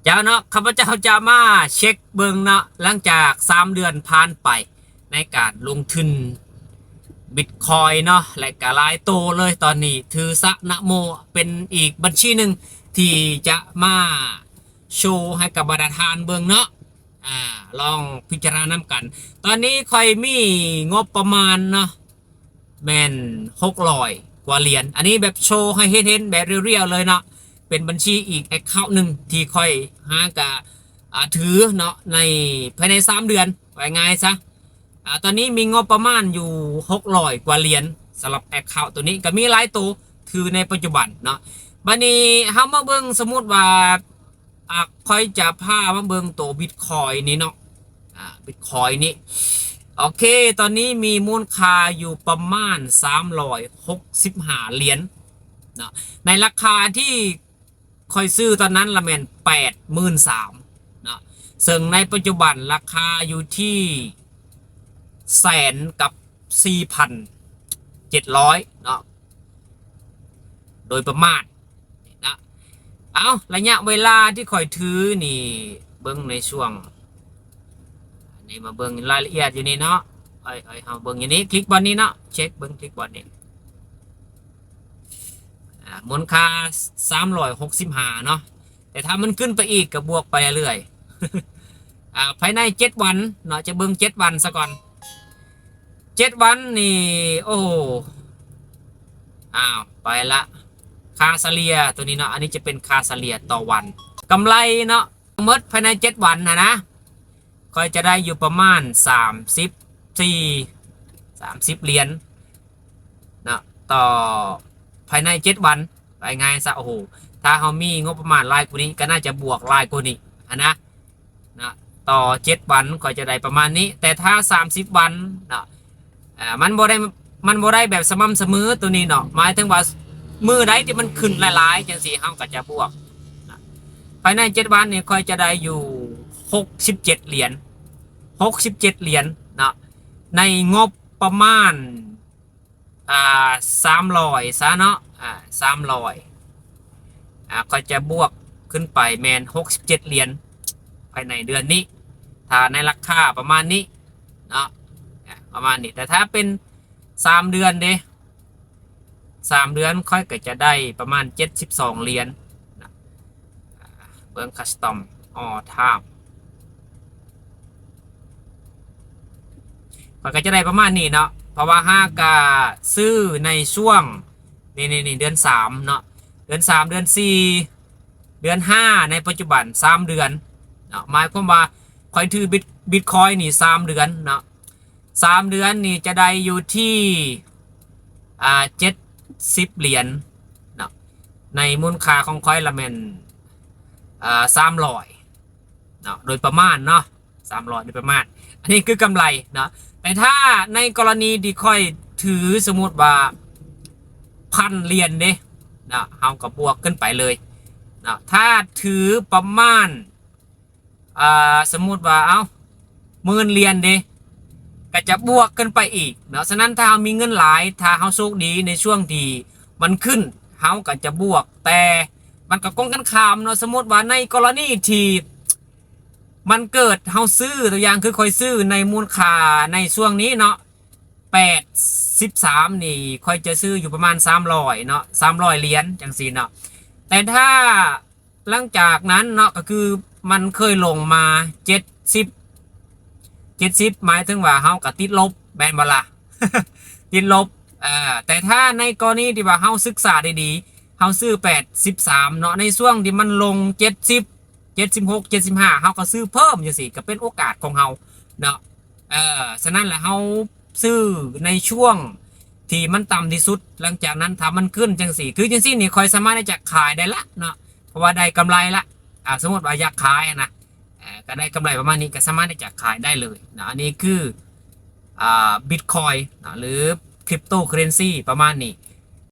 เจ้าเนาะข้าพเจ้าจะมาเช็คเบิงเนาะหลังจาก3 เดือนผ่านไปในการลงทุนบิตคอยเนาะและก็หลายโตเลยตอนนี้ถือซะนะโมเป็นอีกบัญชีหนึ่งที่จะมาโชว์ให้กับบรรดาทานเบิงเนาะลองพิจารณากันตอนนี้คอยมีงบประมาณเนาะแมน600 กว่าเหรียญอันนี้แบบโชว์ให้เห็นแบบเรียวๆเลยเนาะเป็นบัญชีอีกแอคเคาท์หนึ่งที่ค่อยหากะถือเนาะในภายใน3 เดือนไว้ง่ายซะตอนนี้มีงบประมาณอยู่600 กว่าเหรียญสำหรับแอคเคาท์ตัวนี้ก็มีหลายตัวถือในปัจจุบันเนาะบัดนี้เฮามาเบิ่งสมมุติว่าค่อยจะพามาเบิ่งตัวบิตคอยนี้เนาะบิตคอยนี้โอเคตอนนี้มีมูลค่าอยู่ประมาณ365 เหรียญเนาะในราคาที่คอยซื้อตอนนั้นละแมน83,000เนาะซึ่งในปัจจุบันราคาอยู่ที่1,4,700เนาะโดยประมาณนะเอาระยะเวลาที่คอยถือนี่เบิ้งในช่วงนี่มาเบิ้งรายละเอียดอยู่นี่เนาะเอาเบิ้งอย่างนี้คลิกบอลนี้เนาะเช็คเบิ้งคลิกบอลนี้มูลค่า365เนาะแต่ถ้ามันขึ้นไปอีกก็บวกไปเรื่อยภายใน7 วันเนาะจะเบิ้ง7 วันซะก่อน7 วันนี่โอ้ไปละคาซาเลียตัวนี้เนาะอันนี้จะเป็นคาซาเลียต่อวันกำไรเนาะเมื่อภายใน7 วันนะก็จะได้อยู่ประมาณ30 เหรียญเนาะต่อภายใน7 วันไปไงซะโอ้โหถ้าเขามีงบประมาณรายกว่านี้ก็น่าจะบวกรายกว่านี้นะต่อ7 วันก็จะได้ประมาณนี้แต่ถ้า30 วันเนาะมันบ่ได้แบบสม่ำเสมอตัวนี้เนาะหมายถึงว่ามือใดที่มันขึ้นหลายๆจังสี่เฮาก็จะบวกภายใน7 วันเนี่ยค่อยจะได้อยู่67 เหรียญเนาะในงบประมาณ300ซะเนาะ300ก็จะบวกขึ้นไปแมน67 เหรียญภายในเดือนนี้ถ้าในราคาประมาณนี้เนาะประมาณนี้แต่ถ้าเป็น3 เดือน3 เดือนค่อยก็จะได้ประมาณ72 เหรียญเบิ้งคัสตอมทามมันก็จะได้ประมาณนี้เนาะเพราะว่า5กาซื้อในช่วงนี่เดือน3เนาะเดือน3เดือน4เดือน5ในปัจจุบัน3 เดือนเนาะหมายความว่าคอยถือบิตคอยนี่3 เดือนเนาะ3 เดือนนี่จะได้อยู่ที่70 เหรียญเนาะในมูลค่าของคอยละแมน300เนาะโดยประมาณเนาะ300โดยประมาณอันนี้คือกำไรเนาะแต่ถ้าในกรณีที่ค่อยถือสมมติว่า1,000 เหรียญเนาะเอากับบวกขึ้นไปเลยเนาะถ้าถือประมาณสมมติว่า10,000 เหรียญก็จะบวกขึ้นไปอีกเนาะฉะนั้นถ้าเรามีเงินหลายถ้าเราโชคดีในช่วงที่มันขึ้นเราก็จะบวกแต่มันก็กงกันข้ามเนาะสมมติว่าในกรณีที่มันเกิดเราซื้อตัวอย่างคือคอยซื้อในมูลค่าในช่วงนี้เนาะ83นี่คอยจะซื้ออยู่ประมาณ300เนาะ300 เหรียญจังสีเนาะแต่ถ้าหลังจากนั้นเนาะก็คือมันเคยลงมา70หมายถึงว่าเฮาก็ติดลบแบนบลา ติดลบแต่ถ้าในกรณีที่ว่าเฮาศึกษาดีๆเฮาซื้อ83เนาะในช่วงที่มันลง70 76 75เฮาก็ซื้อเพิ่มจังซี่ก็เป็นโอกาสของเฮาเนาะฉะนั้นแหละเฮาซื้อในช่วงที่มันต่ำที่สุดหลังจากนั้นถ้ามันขึ้นจังซี่คือจังซี่นี่ค่อยสามารถที่จะขายได้ละเนาะเพราะว่าได้กำไรละสมมติว่าอยากขายนะก็ได้กำไรประมาณนี้ก็สามารถที่จะขายได้เลยนะอันนี้คือบิตคอยหรือคริปโตเคอเรนซีประมาณนี้